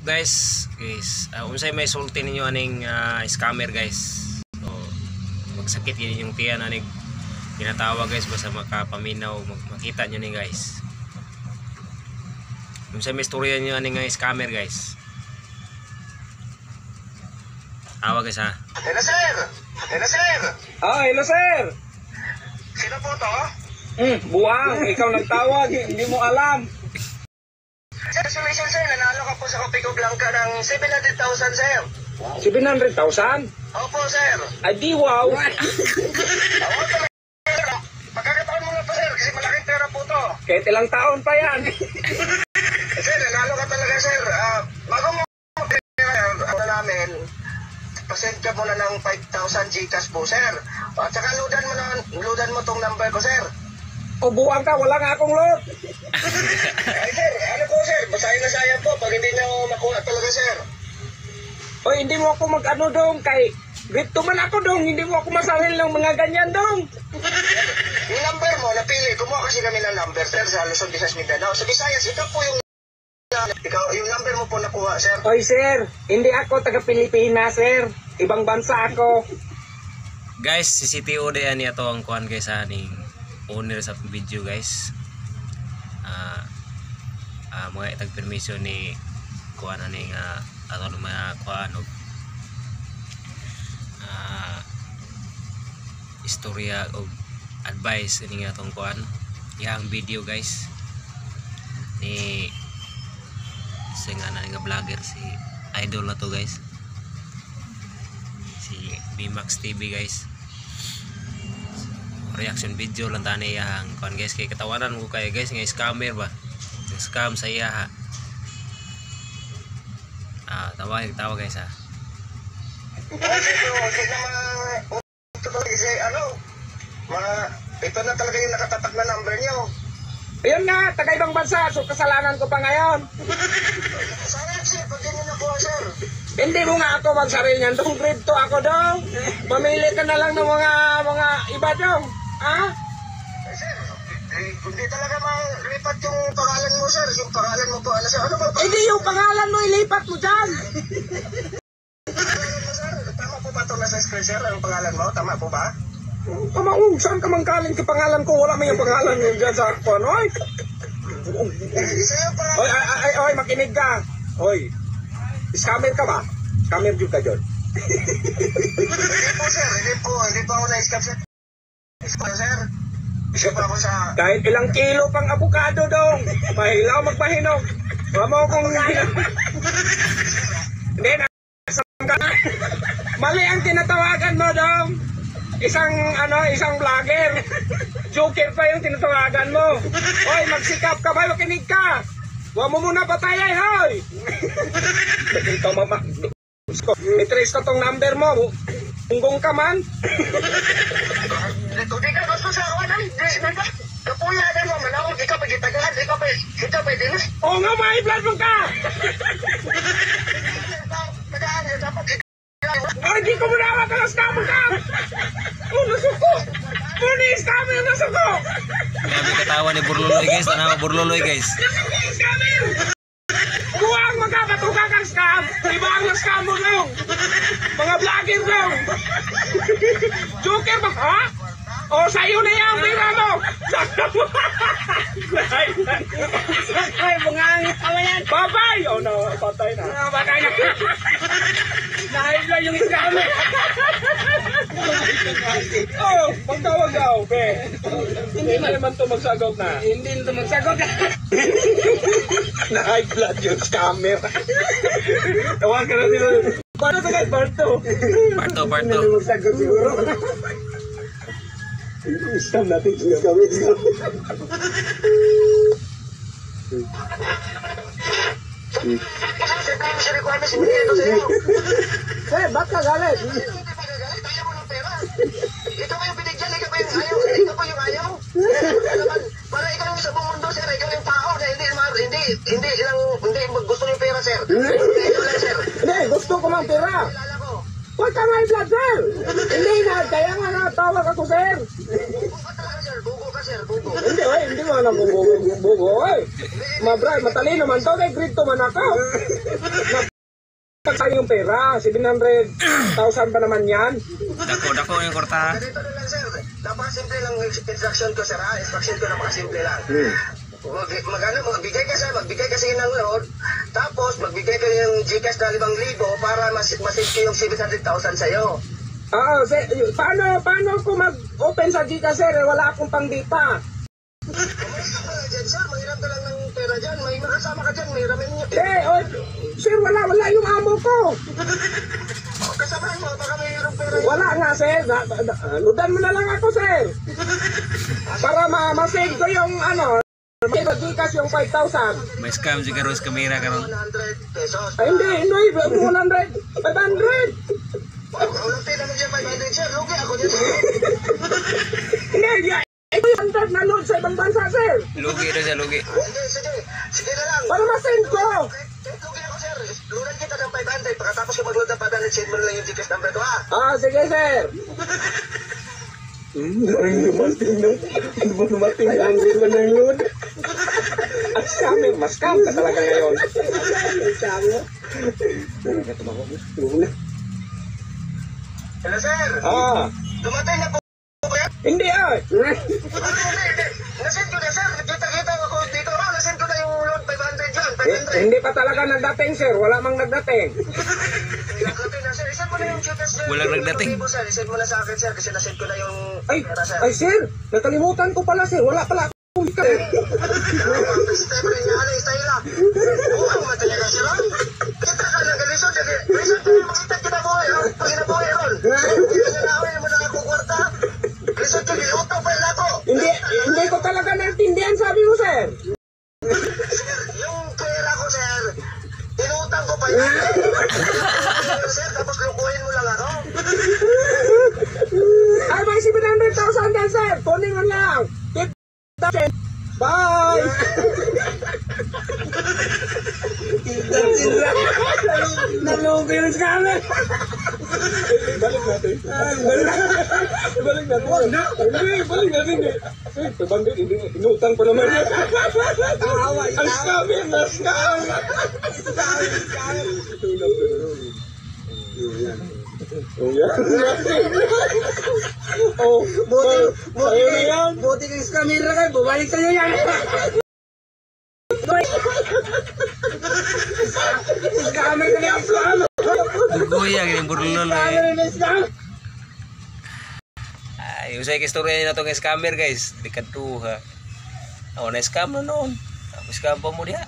up guys? Unsay may sulti ninyo aning scammer guys. So magsakit yun yung tiyan aning tinatawag guys basta makapaminaw makita nyo ni guys. Unsay may istorya nyo aning scammer guys. Tawag guys ha. Hello sir! Hello sir! Hello sir! Sino po to? Buwang, ikaw nagtawag, hindi mo alam. Sir, sir, nanalo ka po sa Copico Blanca ng 700,000 sir. 700,000? Opo sir. Ay di wow. Magkakataon mo nga po sir, kasi malaking pera po to. Kahit ilang taon pa yan. Sir, nanalo ka talaga sir. Bago mo ano namin, pasend ka muna ng 5,000 Gcash po sir. At saka loadan mo tong number ko sir. O buwang ka, wala nga akong load. Ay sir, ano po sir, basahin na sayang po pag hindi nyo makuha talaga sir. O hindi mo ako mag-ano dong, kay grito man ako dong, hindi mo ako masalin ng mga ganyan dong. Yung number mo, napili, kumuha kasi kami ng number sir sa Luzon, Visayas, Mindanao. Sa Visayas, ito po yung number mo po nakuha sir. Oy sir, hindi ako taga Pilipinas sir, ibang bansa ako. Guys, si CTO yan niya to ang kuhan guys sa aning owner sa video guys. Mga itag permission ni kuhan na ning atau mga kuhan og istorya o advice ini nga tong kuhan yang video guys ni nga na nga vlogger si idol na to guys, si BMAX TV guys. Reaction video lang tani yang kuan guys, kay katawanan ko kay guys nga scammer ba, scam sa iya ha. Tawa guys ha. Ito na talaga yung nakatatak na number niyo. Ayun nga, taga ibang bansa, so kasalanan ko pa ngayon. Sana sir, pag ganyan na po sir. Hindi mo nga ako magsaril niyan dong, grade 2 ako dong. Mamili ka na lang ng mga iba dong. Ha? Sir, hindi talaga malipat yung pangalan mo sir. Yung pangalan mo po, ano sir? Ano ba? Hindi yung pangalan mo, ilipat mo dyan. Pangalan mo sir, tama po ba ito nasa screen sir? Ang pangalan mo, tama po ba? Kamaong, saan ka mangkaling ka pangalan ko? Wala mo yung pangalan mo dyan sa ako, ano? Oy, makinig ka. Oy, scammer ka ba? Scammer juga ka dyan. Hindi po sir, hindi po ako na-scam sir. Sir, isa pa ako sa... Kahit ilang kilo pang avocado dong. Mahilaw magpahinog. Wala mo akong... Hindi na. Mali ang tinatawagan mo dong. Isang vlogger. Joker pa yung tinatawagan mo. Hoy, magsikap ka ba? Makinig ka. Huwag mo muna patayin, hoy. Ito, mama. I-trace ko tong number mo. Tunggong ka man. Hindi ka gusto sa awan ay. Kapuyanan mo, manawag. Di ka pa gitagahan. Di ka pa dinas. Oo nga, ma-i-vlog mo ka. Ay, di ko muna ka ng scammer ka. Nasuko. Scammer, nasuko. Grabe katawa ni Burloloy guys, tanawa Burloloy guys. Scammer. Buwang magkakatuka kang scam. Iba ang scam mo lang. Mga vlogger lang. Joker ba? Ha? O, sa'yo na yan, pera mo. Ay, bungangit ka yan. Babay. Oh, no, patay na. Patay na. Dahil lang yung scammer. Oh, magtawag daw, be. Hindi naman ito magsagot na. Hindi ito magsagot na. Na-high blood yung scammer. Tawag ka na sila. Paano sa guys, Barto? Barto. Hindi magsagot siguro. Scam natin, scam. Sir, ba't ka galit? Ikaw ba yung binigyan? Ikaw ba yung ayaw? Ikaw ba yung ayaw? Para ikaw yung sa buong mundo, sir. Ikaw yung tao na hindi gusto yung pera, sir. Ito lang, sir. Hindi, gusto ko mang pera. Kilala ko. Huwag ka nga i-vlog, sir. Hindi na, kaya nga natawag ako, sir. Bugo talaga, sir. Bugo ka, sir. Bugo. Hindi mo alam kung bugo, oy. Mabray, matalino man to, kay grade 2 man ako. Tayo yung pera, 700,000 pa naman yan. Dako yung korta. Ganito na lang, sir. Napakasimple lang instruction ko, sir. Instruction ko napakasimple lang. Magbigay ka, sir. Magbigay ka sige ng load. Tapos, magbigay ka yung Gcash na 5,000 para masave ko yung 700,000 sa'yo. Oo, sir. Paano ko mag-open sa Gcash, sir? Wala akong pang-data. Mahirap ka na dyan, sir. Mahirap ka lang ng pera dyan. May makasama ka dyan. May ramen niya. Sir, wala yung amo ko. Kasama mo, baka mayroong pera. Wala nga, sir. Ludan mo na lang ako, sir. Para ma-save ko yung may Gcash yung 5,000. May scam si Karos kamera karon. 100 pesos. Ay, hindi. 100. 500. Ulong tayo naman dyan 500, sir. Lugi ako dyan. Hindi, 500 na load sa ibang bansa, sir. Lugi na siya, lugi. Hindi, sige. Sige na lang. Para ma-send ko. Lugi ako, sir. Luran kita ng 500. Pagkatapos ko mag-load ng 500, send mo na lang yung Gcash number ko, ha? Sige, sir. Ano ba lumating? 500 man ang load. At scammer, mas scam ka talaga ngayon. Scammer. Hello, sir. Dumating na po ba yan? Hindi Hindi. Nasend ko na, sir. Kita-kita ako dito. Nasend ko na yung load 500 yan. 500. Hindi pa talaga nagdating, sir. Wala mang nagdating. Nagdating na, sir. Isend mo na yung Gcash. Walang nagdating. Sir, isend mo na sa akin, sir. Kasi nasend ko na yung pera, sir. Ay, sir. Nakalimutan ko pala, sir. Wala pala akong Gcash. Step rin nga, style lang. Buwang matalaga, sir. Kita ka ng galisod. Galisod ka yung makita kinabuhay. Pag kinabuhay, Ron. Kita nga na mo na ako kwarta. Galisod ka, nilutaw pa yun ako. Hindi ko talaga naintindihan, sabi mo, sir. Sir, yung pera ko, sir, tinutang ko pa yun. Sir, tapos lukuhin mo lang ako. Ay, may 700,000 yan, sir. Kunin mo lang. Bye! Nalugi yung scammer. Balik natin. Balik natin. Hindi, balik natin. Pabangit, hindi. Inutang pa naman. Ang scammer, na scam. Buti kang scammer na kayo. Bumalik sa'yo yan. Scammer ka na scam. Bugoy ang yung burlol eh. Ay, usay ka istorya na itong scammer guys. Dekat 2 ha. Na-scam na noon. Scam pa mo diha.